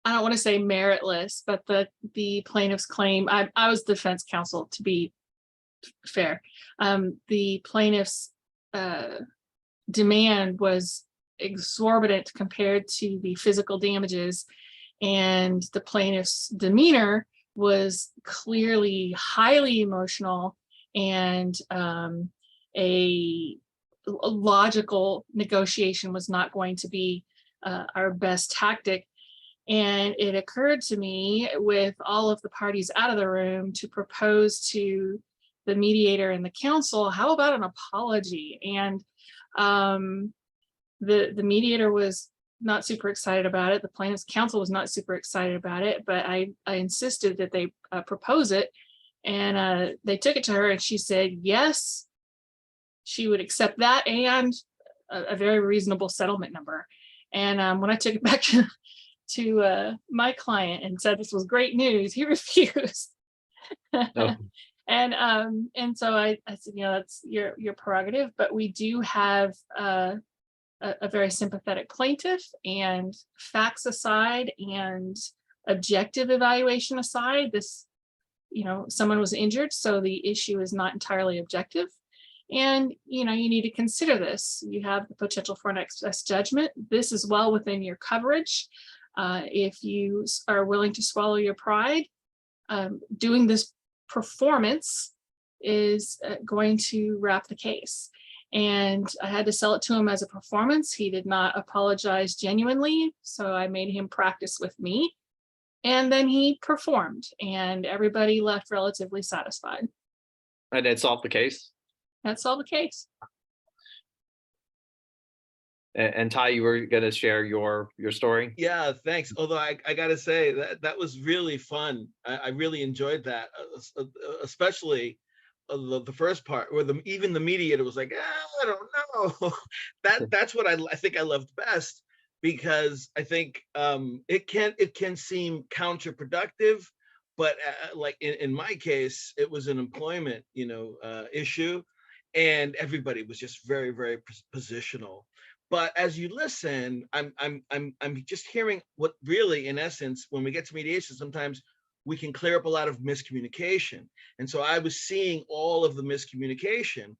I don't want to say meritless, but the plaintiff's claim, I was defense counsel, to be fair. The plaintiff's demand was exorbitant compared to the physical damages, and the plaintiff's demeanor was clearly highly emotional and a a logical negotiation was not going to be our best tactic. And it occurred to me, with all of the parties out of the room, to propose to the mediator and the counsel, how about an apology? And the mediator was not super excited about it. The plaintiff's counsel was not super excited about it, but I insisted that they propose it. And they took it to her, and she said yes, she would accept that and a very reasonable settlement number. And when I took it back to my client and said this was great news, he refused. Oh. And so I said, that's your prerogative, but we do have a very sympathetic plaintiff, and facts aside and objective evaluation aside, this, someone was injured, so the issue is not entirely objective. And, you need to consider this. You have the potential for an excess judgment. This is well within your coverage. If you are willing to swallow your pride, doing this performance is going to wrap the case. And I had to sell it to him as a performance. He did not apologize genuinely, so I made him practice with me. And then he performed, and everybody left relatively satisfied. And it solved the case. That's all the case. And Ty, you were going to share your story. Yeah, thanks. Although I gotta say that was really fun. I really enjoyed that, especially the first part where even the mediator was like, I don't know. That's what I think I loved best, because I think it can seem counterproductive, but like in my case, it was an employment issue, and everybody was just very, very positional. But as you listen, I'm just hearing what really, in essence, when we get to mediation, sometimes we can clear up a lot of miscommunication. And so I was seeing all of the miscommunication,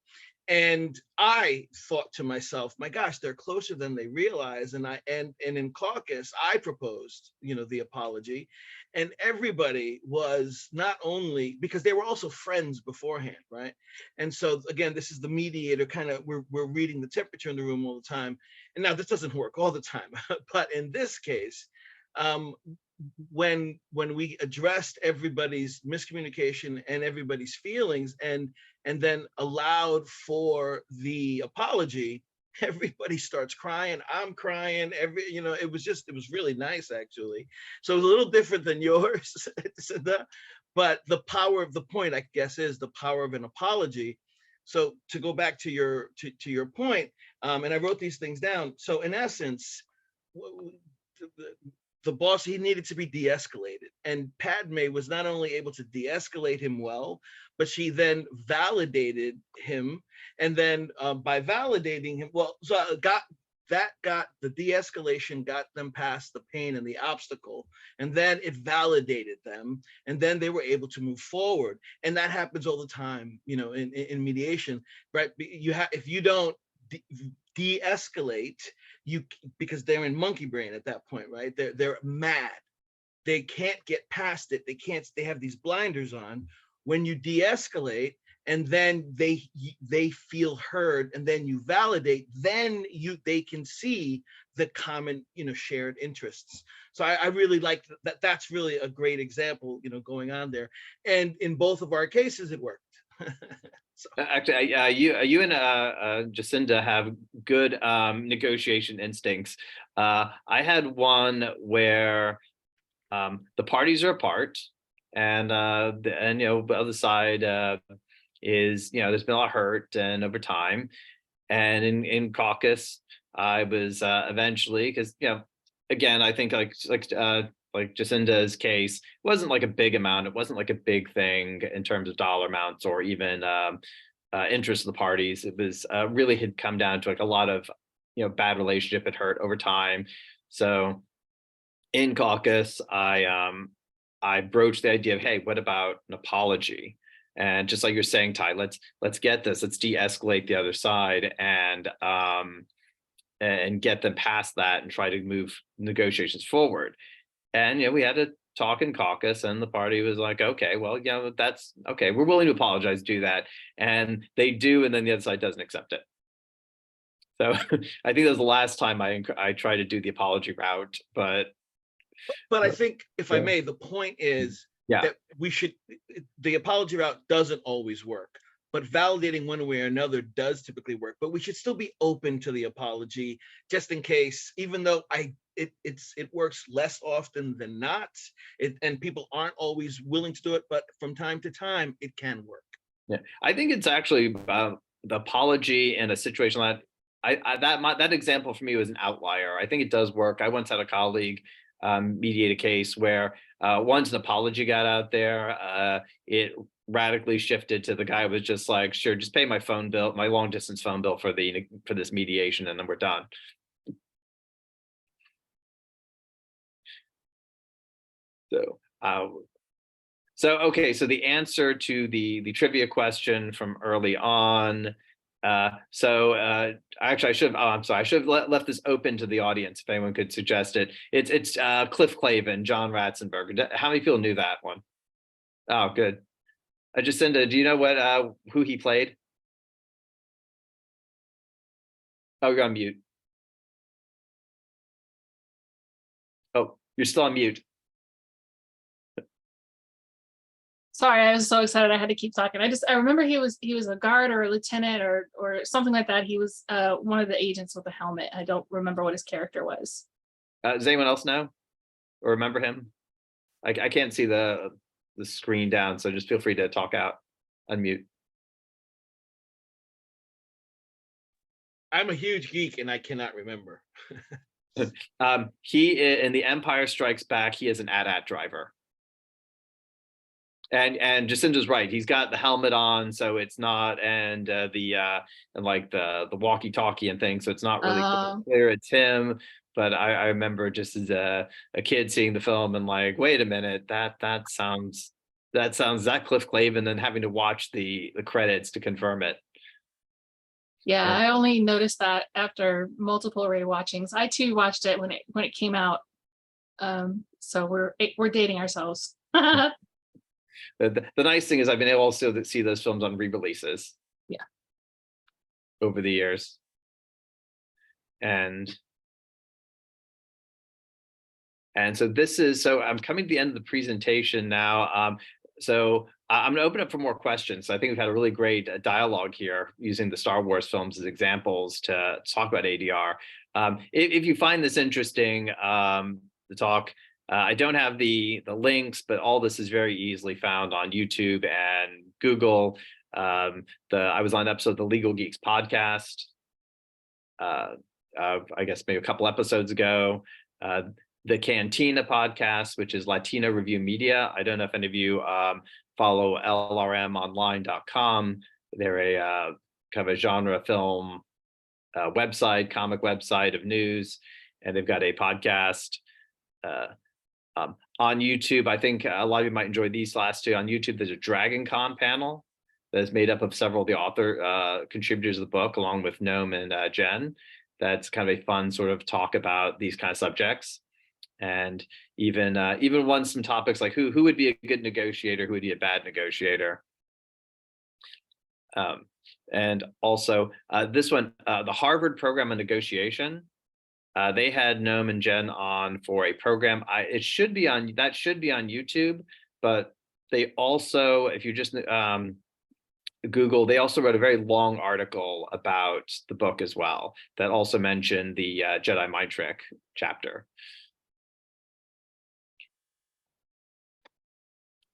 and I thought to myself, my gosh, they're closer than they realize. And in caucus, I proposed, the apology, and everybody was, not only because they were also friends beforehand, right? And so again, this is the mediator kind of, we're reading the temperature in the room all the time. And now this doesn't work all the time, but in this case, when we addressed everybody's miscommunication and everybody's feelings, and then allowed for the apology, everybody starts crying. I'm crying. It was really nice, actually. So it was a little different than yours, but the power of the point, I guess, is the power of an apology. So to go back to your point, and I wrote these things down. So in essence, the boss, he needed to be de-escalated, and Padme was not only able to de-escalate him well, but she then validated him. And then by validating him, got the de-escalation, got them past the pain and the obstacle, and then it validated them, and then they were able to move forward. And that happens all the time, in mediation, right? If you don't de-escalate, because they're in monkey brain at that point, right? They're mad. They can't get past it. They have these blinders on. When you de-escalate, and then they feel heard, and then you validate, then they can see the common, shared interests. So I really like that. That's really a great example, going on there. And in both of our cases, it worked. So. Actually, you and Jacinda have good negotiation instincts. I had one where the parties are apart, and the other side is, there's been a lot of hurt and over time, and in caucus, I was eventually, because again, I think like Jacinda's case, it wasn't like a big amount. It wasn't like a big thing in terms of dollar amounts or even interest of the parties. It was really had come down to like a lot of bad relationship had hurt over time. So in caucus, I broached the idea of, hey, what about an apology? And just like you're saying, Ty, let's get this. Let's de-escalate the other side and get them past that and try to move negotiations forward. And we had to talk in caucus, and the party was like, okay, well, that's okay. We're willing to apologize, do that. And they do, and then the other side doesn't accept it. So I think that was the last time I tried to do the apology route, but But I think, if I Yeah. may, the point is yeah, that the apology route doesn't always work, but validating one way or another does typically work. But we should still be open to the apology, just in case, even though it works less often than not, and people aren't always willing to do it, but from time to time, it can work. yeah. I think it's actually the apology in a situation that that example for me was an outlier. I think it does work. I once had a colleague mediate a case where once an apology got out there, it radically shifted to the guy was just like, sure, just pay my phone bill, my long distance phone bill for this mediation, and then we're done. So okay, so the answer to the trivia question from early on. Actually, I should have. Oh, I'm sorry. I should have left this open to the audience if anyone could suggest it. It's Cliff Clavin, John Ratzenberger. How many people knew that one? Oh, good. Jacinda, do you know what who he played? Oh, you're on mute. Oh, you're still on mute. Sorry, I was so excited I had to keep talking. I remember he was a guard or a lieutenant or something like that. He was one of the agents with a helmet. I don't remember what his character was. Does anyone else know or remember him? I can't see the screen down, so just feel free to talk out, unmute. I'm a huge geek and I cannot remember. He in The Empire Strikes Back, he is an AT-AT driver. And Jacinda's right. He's got the helmet on, so it's not, and like the walkie-talkie and things, so it's not really clear it's him. But I remember just as a kid seeing the film and like, wait a minute, that sounds that Cliff Clavin, and having to watch the credits to confirm it. Yeah, I only noticed that after multiple rewatchings. I too watched it when it came out. So we're dating ourselves. The nice thing is I've been able also to see those films on re-releases. Yeah. Over the years. And so this is, so I'm coming to the end of the presentation now. So I'm going to open up for more questions. So I think we've had a really great dialogue here using the Star Wars films as examples to talk about ADR. If you find this interesting, the talk, I don't have the links, but all this is very easily found on YouTube and Google. I was on an episode of the Legal Geeks podcast, I guess maybe a couple episodes ago. The Cantina podcast, which is Latino Review Media. I don't know if any of you follow lrmonline.com. They're a kind of a genre film website, comic website of news, and they've got a podcast. On YouTube, I think a lot of you might enjoy these last two. On YouTube, there's a Dragon Con panel that's made up of several of the author contributors of the book, along with Noam and Jen. That's kind of a fun sort of talk about these kind of subjects. And even won some topics like who would be a good negotiator, who would be a bad negotiator. And also this one, the Harvard Program on Negotiation. They had Noam and Jen on for a program. That should be on YouTube, but they also, if you just Google, they also wrote a very long article about the book as well that also mentioned the Jedi mind trick chapter.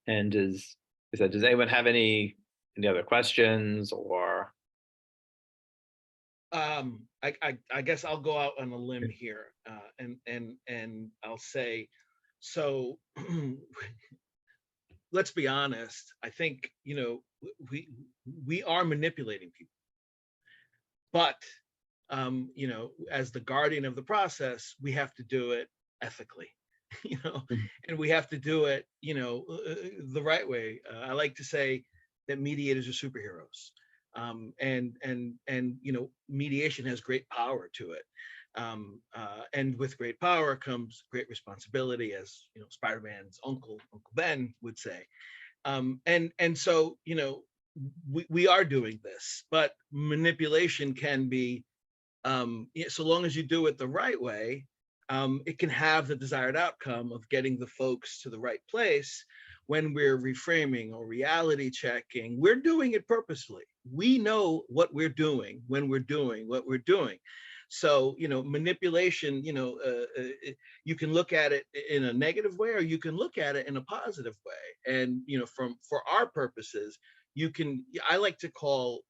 And does anyone have any other questions or? I guess I'll go out on a limb here, and I'll say, so let's be honest. I think, we are manipulating people, but as the guardian of the process, we have to do it ethically. And we have to do it, the right way. I like to say that mediators are superheroes, and mediation has great power to it, and with great power comes great responsibility, as Spider-Man's Uncle Ben would say, and so we are doing this, but manipulation can be so long as you do it the right way, it can have the desired outcome of getting the folks to the right place. When we're reframing or reality checking, we're doing it purposely. We know what we're doing when we're doing what we're doing. So, manipulation, you can look at it in a negative way, or you can look at it in a positive way. And, for our purposes, I like to call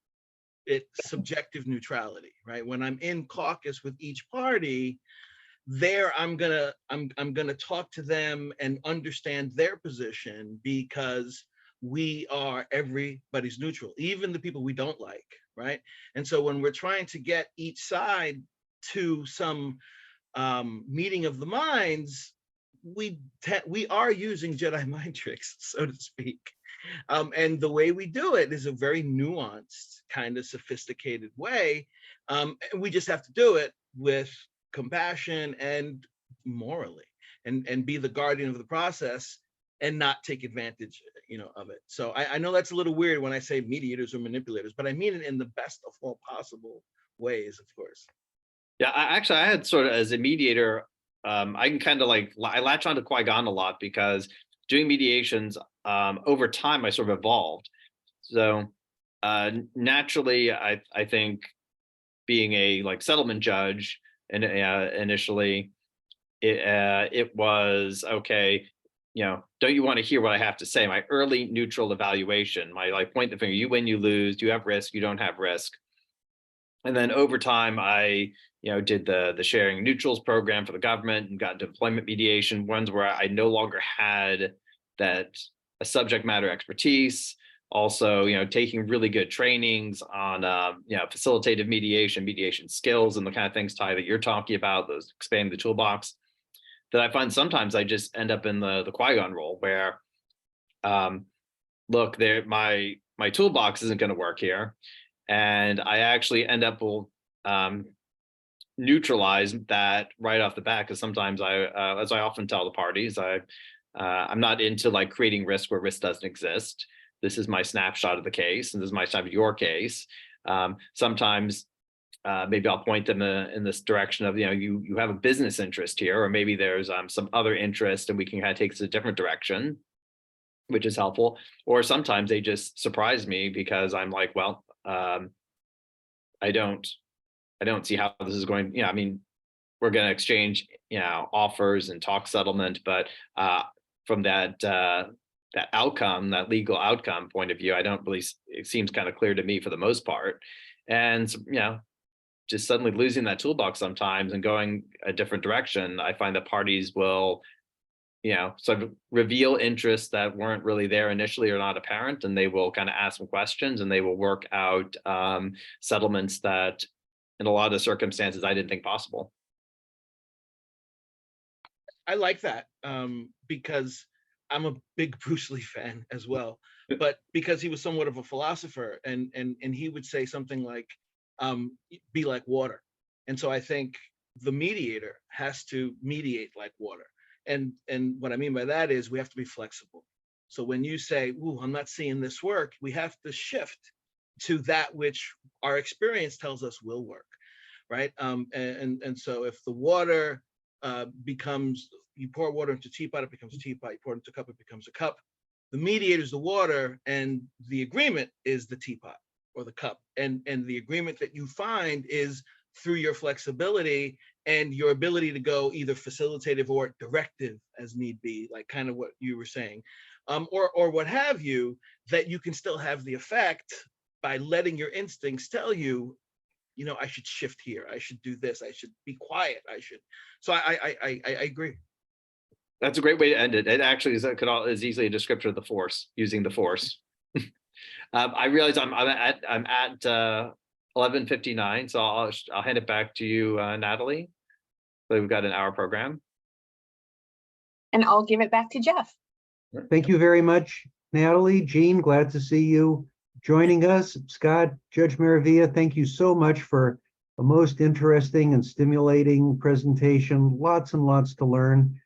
it subjective neutrality, right? When I'm in caucus with each party, there I'm gonna talk to them and understand their position, because everybody's neutral, even the people we don't like, right? And so when we're trying to get each side to some meeting of the minds, we are using Jedi mind tricks, so to speak. And the way we do it is a very nuanced, kind of sophisticated way. And we just have to do it with compassion and morally, and be the guardian of the process and not take advantage, of it. So I know that's a little weird when I say mediators or manipulators, but I mean it in the best of all possible ways, of course. Yeah, I had sort of, as a mediator, I can kind of I latch onto Qui-Gon a lot, because doing mediations, over time, I sort of evolved. So naturally, I think being a settlement judge, and initially, it was okay. Don't you want to hear what I have to say? My early neutral evaluation, my point the finger. You win, you lose. Do you have risk? You don't have risk. And then over time, I did the sharing neutrals program for the government and got into employment mediation, ones where I no longer had that a subject matter expertise. Also, taking really good trainings on facilitative mediation skills, and the kind of things, Ty, that you're talking about, those expanding the toolbox. That I find sometimes I just end up in the Qui-Gon role, where look, my toolbox isn't going to work here. And I actually end up will neutralize that right off the bat, because sometimes as I often tell the parties, I'm not into creating risk where risk doesn't exist. This is my snapshot of the case, and this is my snapshot of your case. Sometimes maybe I'll point them in this direction of, you have a business interest here, or maybe there's some other interest, and we can kind of take this a different direction, which is helpful. Or sometimes they just surprise me, because I'm like, well, I don't see how this is going. We're going to exchange, offers and talk settlement, but from that outcome, that legal outcome point of view, I don't really. It seems kind of clear to me for the most part, and just suddenly losing that toolbox sometimes and going a different direction. I find that parties will, sort of reveal interests that weren't really there initially, or not apparent, and they will kind of ask some questions, and they will work out settlements that, in a lot of circumstances, I didn't think possible. I like that, because I'm a big Bruce Lee fan as well, but because he was somewhat of a philosopher, and he would say something like, be like water. And so I think the mediator has to mediate like water. And what I mean by that is we have to be flexible. So when you say, "Ooh, I'm not seeing this work," we have to shift to that which our experience tells us will work, right? And so if the water becomes, you pour water into a teapot, it becomes a teapot. You pour it into a cup, it becomes a cup. The mediator is the water, and the agreement is the teapot or the cup. And the agreement that you find is through your flexibility and your ability to go either facilitative or directive as need be, like kind of what you were saying, or what have you, that you can still have the effect by letting your instincts tell you, I should shift here, I should do this, I should be quiet, I should. So I agree. That's a great way to end it. It actually is easily a descriptor of the force, using the force. I realize I'm at 11:59, so I'll hand it back to you, Natalie. So we've got an hour program. And I'll give it back to Jeff. Thank you very much, Natalie. Jean, glad to see you joining us. Scott, Judge Maravilla, thank you so much for a most interesting and stimulating presentation. Lots and lots to learn.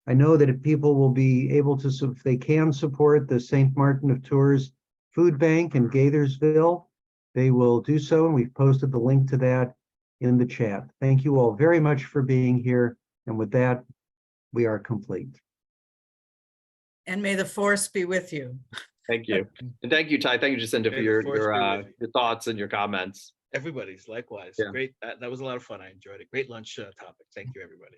I know that if people will be able to, if they can support the St. Martin of Tours Food Bank in Gaithersville, they will do so, and we've posted the link to that in the chat. Thank you all very much for being here. And with that, we are complete. And may the force be with you. Thank you. And thank you, Ty. Thank you, Jacinta, for May the your force be with you. your thoughts and your comments. Everybody's likewise. Yeah. Great. That was a lot of fun. I enjoyed it. Great lunch topic. Thank you, everybody.